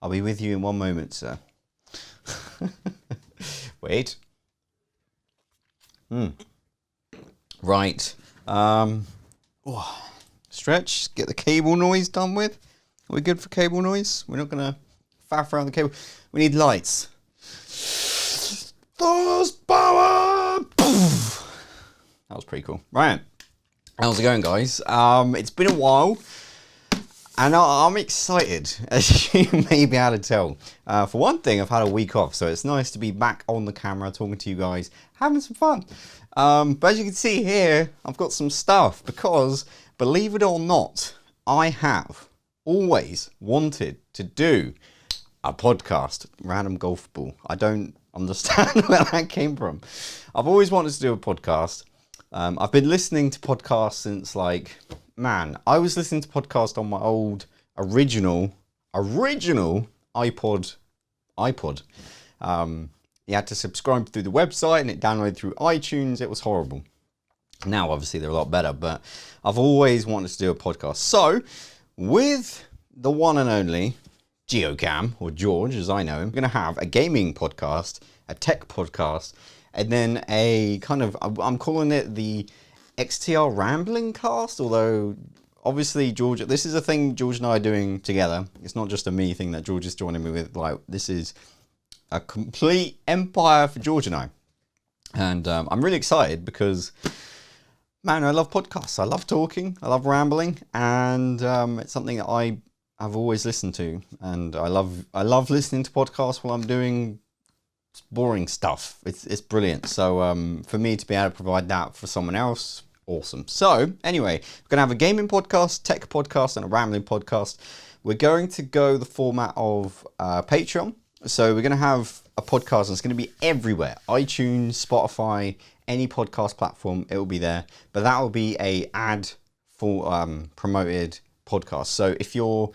I'll be with you in one moment, sir. Wait. Right. Stretch, get the cable noise done with. Are we good for cable noise? We're not going to faff around the cable. We need lights. Thor's power! That was pretty cool. Right. How's it going, guys? It's been a while. And I'm excited, as you may be able to tell. For one thing, I've had a week off, so it's nice to be back on the camera talking to you guys, having some fun. But as you can see here, I've got some stuff because, believe it or not, I have always wanted to do a podcast, Random Golf Ball. I don't understand where that came from. I've always wanted to do a podcast. I've been listening to podcasts since I was listening to podcasts on my old original iPod. You had to subscribe through the website and it downloaded through iTunes. It was horrible. Now, obviously, they're a lot better, but I've always wanted to do a podcast. So, with the one and only Geocam, or George, as I know him, I'm going to have a gaming podcast, a tech podcast, and then a kind of, I'm calling it the XTR Rambling Cast, although obviously George, this is a thing George and I are doing together. It's not just a me thing that George is joining me with. This is a complete empire for George and I. And I'm really excited because, man, I love podcasts. I love talking. I love rambling. And it's something that I have always listened to. And I love listening to podcasts while I'm doing boring stuff. It's brilliant. So for me to be able to provide that for someone else, awesome. So anyway, we're gonna have a gaming podcast, tech podcast, and a rambling podcast. We're going to go the format of Patreon. So we're gonna have a podcast and it's gonna be everywhere: iTunes, Spotify, any podcast platform, it will be there. But that will be a ad for promoted podcast. So if you're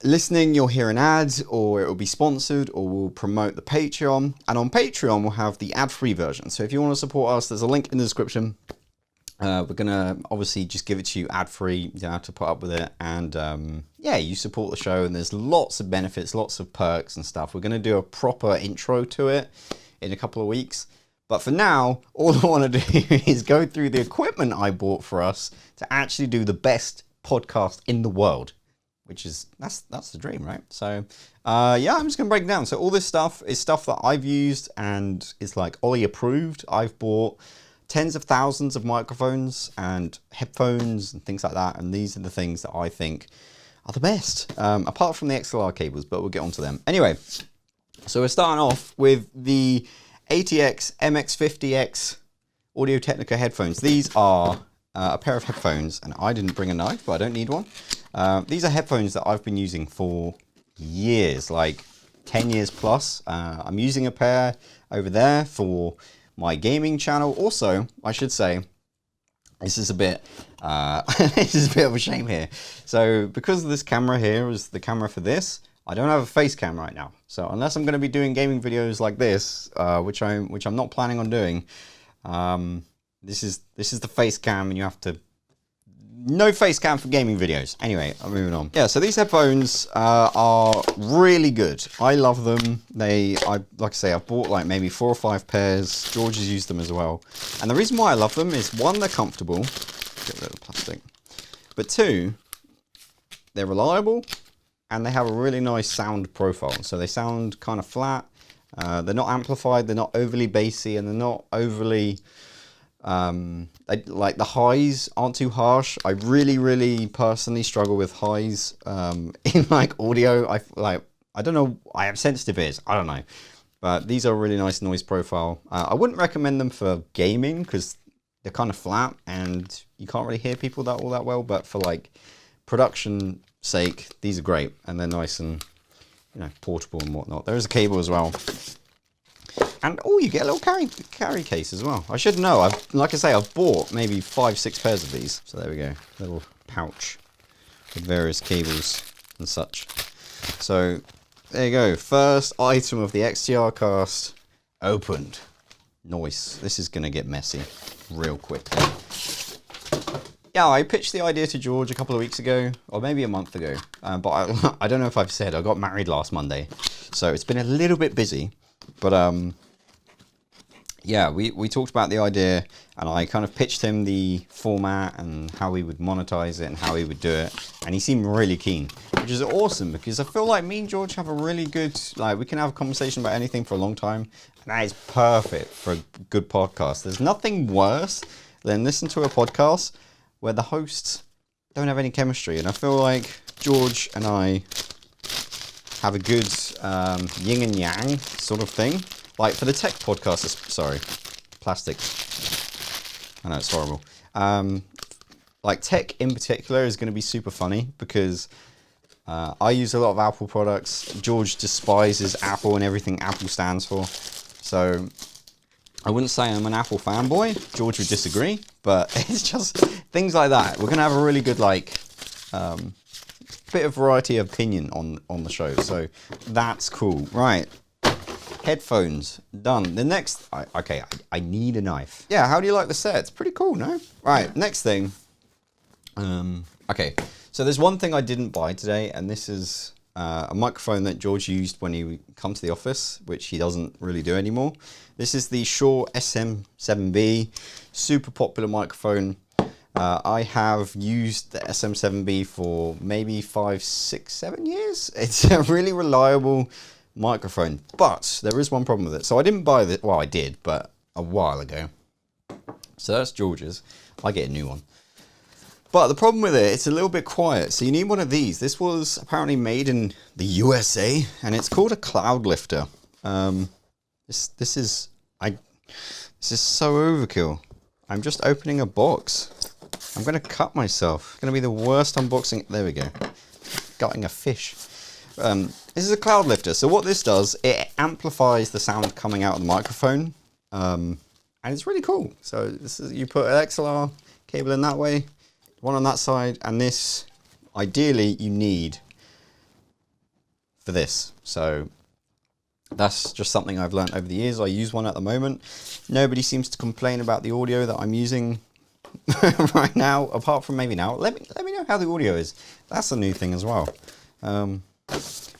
listening, you'll hear an ad, or it will be sponsored, or we'll promote the Patreon. And on Patreon, we'll have the ad-free version. So if you want to support us, there's a link in the description. We're going to obviously just give it to you ad-free. You don't have to put up with it. And yeah, you support the show, and there's lots of benefits, lots of perks and stuff. We're going to do a proper intro to it in a couple of weeks. But for now, all I want to do is go through the equipment I bought for us to actually do the best podcast in the world. Which is, that's the dream, right? So, yeah, I'm just going to break it down. So all this stuff is stuff that I've used and is like Ollie approved. I've bought tens of thousands of microphones and headphones and things like that. And these are the things that I think are the best, apart from the XLR cables, but we'll get onto them. Anyway, so we're starting off with the ATX MX50X Audio-Technica headphones. These are a pair of headphones, and I didn't bring a knife, but I don't need one. These are headphones that I've been using for years, like 10 years plus. I'm using a pair over there for my gaming channel. Also, I should say, this is a bit of a shame here. So because this camera here is the camera for this, I don't have a face cam right now. So unless I'm going to be doing gaming videos like this, which I'm not planning on doing, this is the face cam, and you have to. No face cam for gaming videos. Anyway, I'm moving on. Yeah, so these headphones are really good. I love them. Like I say, I've bought like maybe 4 or 5 pairs. George has used them as well. And the reason why I love them is, one, they're comfortable. Get rid of the plastic. But 2, they're reliable, and they have a really nice sound profile. So they sound kind of flat. They're not amplified. They're not overly bassy, and they're not overly. Like the highs aren't too harsh. I really personally struggle with highs in like audio. I don't know, I have sensitive ears, I don't know, but these are a really nice noise profile. I wouldn't recommend them for gaming because they're kind of flat and you can't really hear people all that well, but for like production sake, these are great, and they're nice and, you know, portable and whatnot. There is a cable as well. And oh, you get a little carry case as well. I should know. Like I say, I've bought maybe 5-6 pairs of these. So there we go, little pouch with various cables and such. So there you go. First item of the XTR cast opened. Nice. This is gonna get messy real quick. yeah, I pitched the idea to George a couple of weeks ago, or maybe a month ago. But I don't know if I've said, I got married last Monday. So it's been a little bit busy. But yeah, we talked about the idea, and I kind of pitched him the format and how we would monetize it and how he would do it. And he seemed really keen, which is awesome because I feel like me and George have a really good, like, we can have a conversation about anything for a long time. And that is perfect for a good podcast. There's nothing worse than listen to a podcast where the hosts don't have any chemistry. And I feel like George and I have a good yin and yang sort of thing. Like for the tech podcast, sorry, plastic. I know it's horrible. Like tech in particular is going to be super funny because I use a lot of Apple products. George despises Apple and everything Apple stands for. So I wouldn't say I'm an Apple fanboy. George would disagree, but it's just things like that. We're going to have a really good bit of variety of opinion on the show. So that's cool. Right. Headphones done. The next, okay, I need a knife. Yeah, how do you like the set? It's pretty cool, no? Right, next thing. Okay, so there's one thing I didn't buy today, and this is a microphone that George used when he come to the office, which he doesn't really do anymore. This is the Shure SM7B, super popular microphone. I have used the SM7B for maybe 5, 6, 7 years. It's a really reliable microphone, but there is one problem with it. So I didn't buy this, well I did, but a while ago. So that's George's. I get a new one. But the problem with it, it's a little bit quiet. So you need one of these. This was apparently made in the USA, and it's called a Cloudlifter. This is so overkill. I'm just opening a box. I'm gonna cut myself. It's gonna be the worst unboxing. There we go. Gutting a fish. This is a Cloudlifter. So what this does, it amplifies the sound coming out of the microphone, and it's really cool. So this is, you put an XLR cable in that way, one on that side, and this, ideally, you need for this. So that's just something I've learned over the years. I use one at the moment. Nobody seems to complain about the audio that I'm using right now, apart from maybe now. Let me know how the audio is. That's a new thing as well.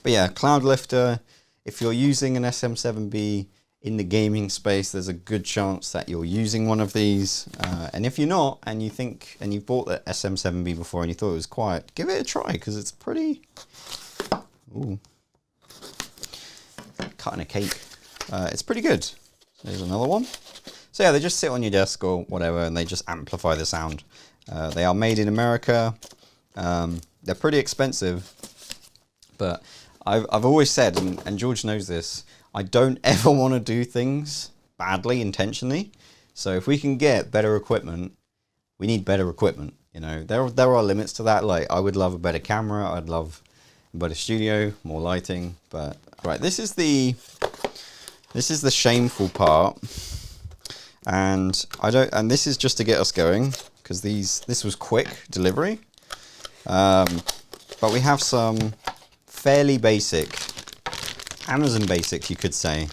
But yeah, Cloudlifter, if you're using an SM7B in the gaming space, there's a good chance that you're using one of these. And if you're not, and you think, and you've bought the SM7B before and you thought it was quiet, give it a try, because it's pretty... Ooh. Cutting a cake. It's pretty good. There's another one. So yeah, they just sit on your desk or whatever, and they just amplify the sound. They are made in America. They're pretty expensive. But I've always said, and George knows this, I don't ever want to do things badly intentionally. So if we can get better equipment, we need better equipment. You know, there are limits to that. Like, I would love a better camera. I'd love a better studio, more lighting. But right, this is the shameful part, and this is just to get us going, because this was quick delivery. But we have some fairly basic, Amazon basics, you could say,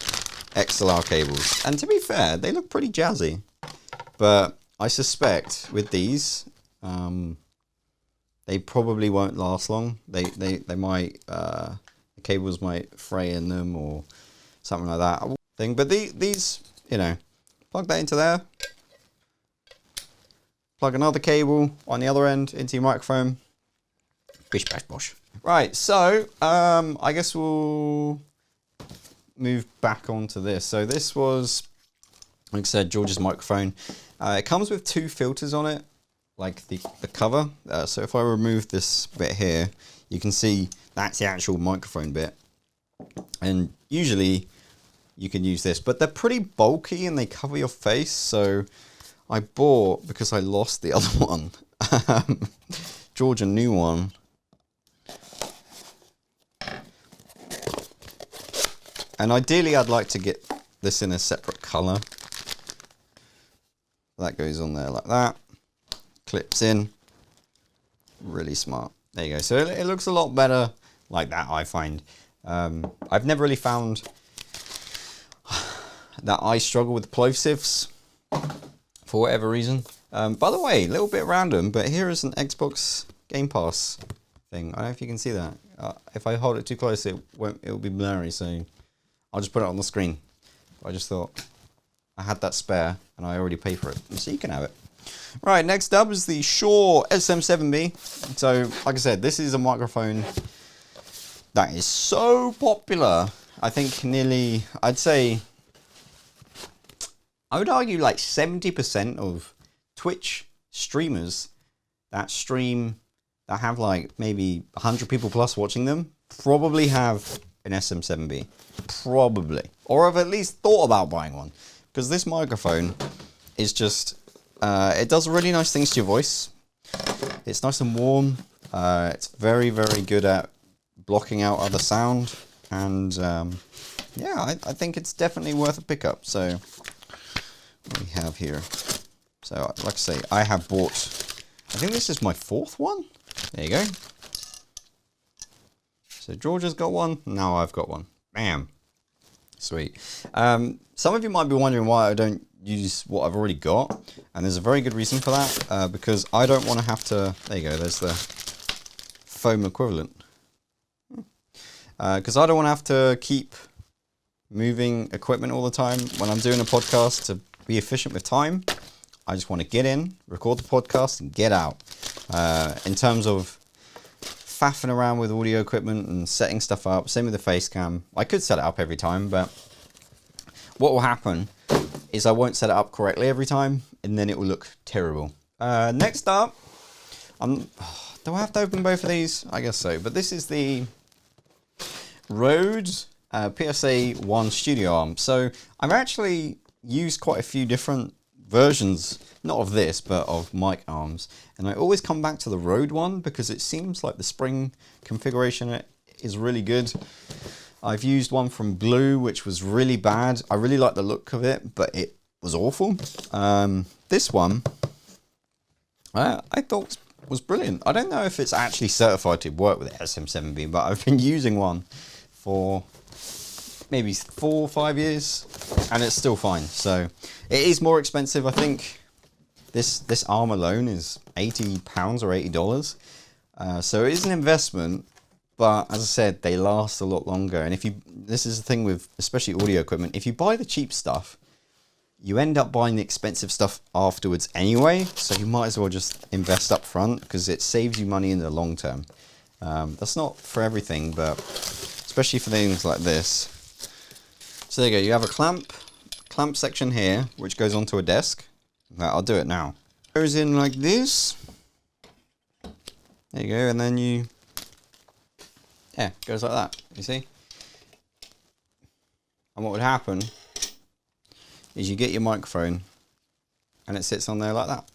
XLR cables. And to be fair, they look pretty jazzy. But I suspect with these, they probably won't last long. They might, the cables might fray in them or something like that. But these, you know, plug that into there. Plug another cable on the other end into your microphone. Bish bash bosh. Right, so I guess we'll move back onto this. So this was, like I said, George's microphone. It comes with 2 filters on it, like the cover. So if I remove this bit here, you can see that's the actual microphone bit. And usually you can use this, but they're pretty bulky and they cover your face. So I bought, because I lost the other one, George a new one. And ideally, I'd like to get this in a separate color. That goes on there like that. Clips in. Really smart. There you go. So it looks a lot better like that, I find. I've never really found that I struggle with plosives for whatever reason. By the way, a little bit random, but here is an Xbox Game Pass thing. I don't know if you can see that. If I hold it too close, it'll be blurry, so I'll just put it on the screen. I just thought I had that spare, and I already paid for it, so you can have it. Right, next up is the Shure SM7B. So, like I said, this is a microphone that is so popular. I think nearly, I would argue like 70% of Twitch streamers that have like maybe 100 people plus watching them probably have an SM7B. Probably. Or have at least thought about buying one. Because this microphone is just, it does really nice things to your voice. It's nice and warm. It's very, very good at blocking out other sound. And yeah, I think it's definitely worth a pickup. So, what do we have here? So, like I say, I have bought, I think this is my 4th one. There you go. So, Georgia's got one. Now I've got one. Bam. Sweet. Some of you might be wondering why I don't use what I've already got. And there's a very good reason for that. Because I don't want to have to, there you go, there's the foam equivalent. Because I don't want to have to keep moving equipment all the time when I'm doing a podcast to be efficient with time. I just want to get in, record the podcast, and get out. In terms of faffing around with audio equipment and setting stuff up, same with the face cam. I could set it up every time, but what will happen is I won't set it up correctly every time, and then it will look terrible. Next up, do I have to open both of these? I guess so, but this is the Rode PSA 1 studio arm. So I've actually used quite a few different versions, not of this, but of mic arms. And I always come back to the Rode one because it seems like the spring configuration is really good. I've used one from Blue, which was really bad. I really like the look of it, but it was awful. This one, I thought was brilliant. I don't know if it's actually certified to work with SM7B, but I've been using one for maybe 4 or 5 years, and it's still fine. So it is more expensive. I think this arm alone is £80 or $80. So it is an investment, but as I said, they last a lot longer. And this is the thing with especially audio equipment, if you buy the cheap stuff, you end up buying the expensive stuff afterwards anyway. So you might as well just invest up front because it saves you money in the long term. That's not for everything, but especially for things like this. So there you go, you have a clamp section here, which goes onto a desk. I'll do it now. Goes in like this. There you go, and then yeah, goes like that, you see? And what would happen is you get your microphone and it sits on there like that.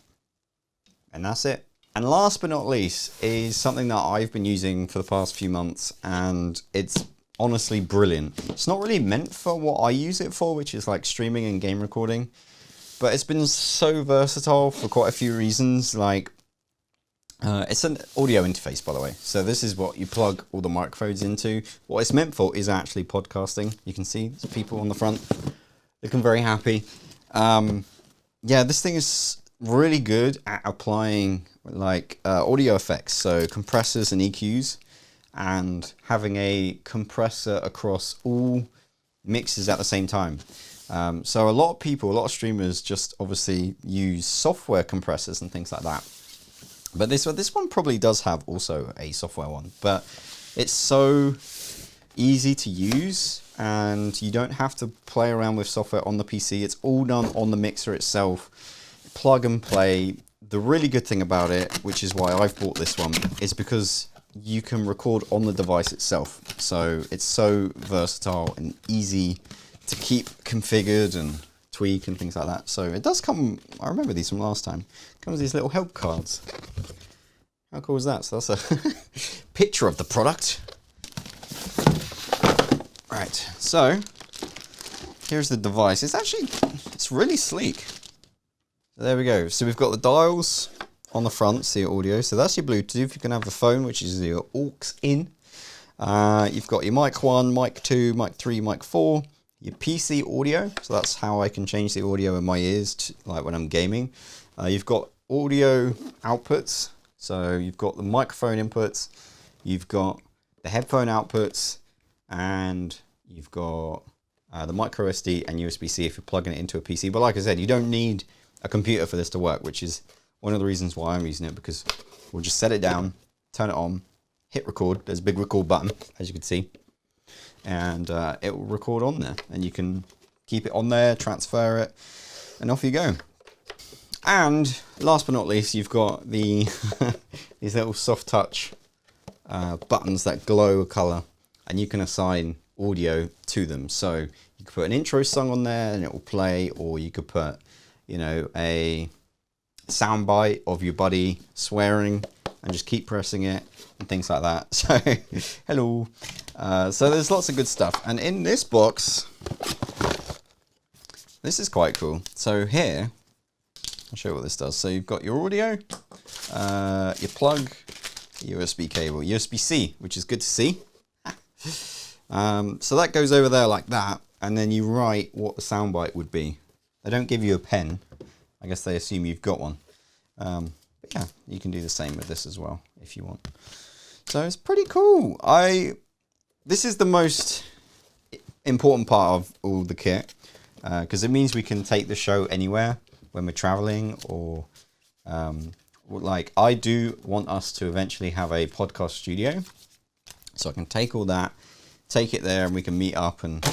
And that's it. And last but not least is something that I've been using for the past few months, and it's honestly brilliant. It's not really meant for what I use it for, which is like streaming and game recording, but it's been so versatile for quite a few reasons. Like, it's an audio interface, by the way. So this is what you plug all the microphones into. What it's meant for is actually podcasting. You can see there's people on the front looking very happy. Yeah, this thing is really good at applying like audio effects, so compressors and EQs, and having a compressor across all mixes at the same time. So a lot of streamers just obviously use software compressors and things like that. But this one probably does have also a software one, but it's so easy to use and you don't have to play around with software on the PC. It's all done on the mixer itself. Plug and play. The really good thing about it, which is why I've bought this one, is because you can record on the device itself. So it's so versatile and easy to keep configured and tweak and things like that. So it does come, I remember these from last time, it comes with these little help cards. How cool is that? So that's a picture of the product. Right, so here's the device. It's really sleek. So there we go. So we've got the dials on the front, so your audio. So that's your Bluetooth. You can have the phone, which is your aux in. You've got your mic 1, mic 2, mic 3, mic 4. your PC audio. So that's how I can change the audio in my ears, like when I'm gaming. You've got audio outputs. So you've got the microphone inputs, you've got the headphone outputs, and you've got the micro SD and USB-C if you're plugging it into a PC. But like I said, you don't need a computer for this to work, which is one of the reasons why I'm using it, because we'll just set it down, turn it on, hit record. There's a big record button, as you can see, and it will record on there, and you can keep it on there, transfer it, and off you go. And last but not least, you've got the these little soft touch buttons that glow a color, and you can assign audio to them. So you could put an intro song on there and it will play, or you could put, you know, a soundbite of your buddy swearing and just keep pressing it and things like that. So hello. So there's lots of good stuff, and in this box, this is quite cool. So here, I'll show you what this does. So you've got your audio, your plug, USB cable, USB-C, which is good to see. So that goes over there like that, and then you write what the soundbite would be. They don't give you a pen. I guess they assume you've got one. But yeah, you can do the same with this as well if you want. So it's pretty cool. This is the most important part of all the kit, because it means we can take the show anywhere when we're traveling, or like I do want us to eventually have a podcast studio, so I can take all that, take it there, and we can meet up and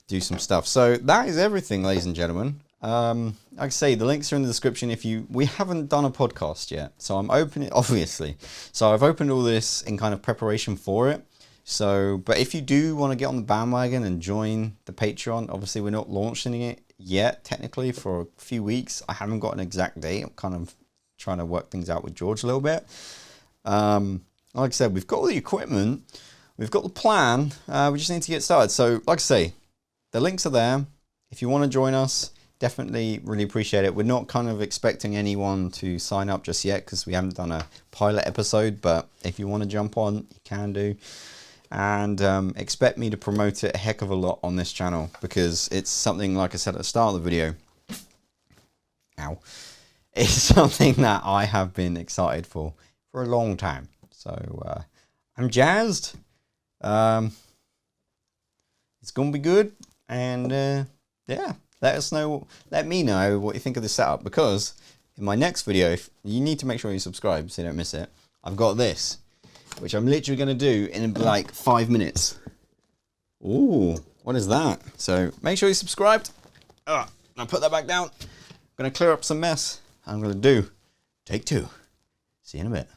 do some stuff. So that is everything, ladies and gentlemen. Like I say, the links are in the description. We haven't done a podcast yet, so I'm opening, obviously. So I've opened all this in kind of preparation for it. So, but if you do want to get on the bandwagon and join the Patreon, obviously we're not launching it yet, technically, for a few weeks. I haven't got an exact date. I'm kind of trying to work things out with George a little bit. Like I said, we've got all the equipment, we've got the plan, we just need to get started. So, like I say, the links are there. If you want to join us, definitely really appreciate it. We're not kind of expecting anyone to sign up just yet, because we haven't done a pilot episode, but if you want to jump on, you can do. And expect me to promote it a heck of a lot on this channel, because it's something, like I said at the start of the video, it's something that I have been excited for a long time. So I'm jazzed. It's gonna be good, and yeah, let me know what you think of the setup, because in my next video, you need to make sure you subscribe so you don't miss it. I've got this, which I'm literally going to do in like 5 minutes. Ooh, what is that? So make sure you're subscribed. I'll put that back down. I'm going to clear up some mess. I'm going to do take 2. See you in a bit.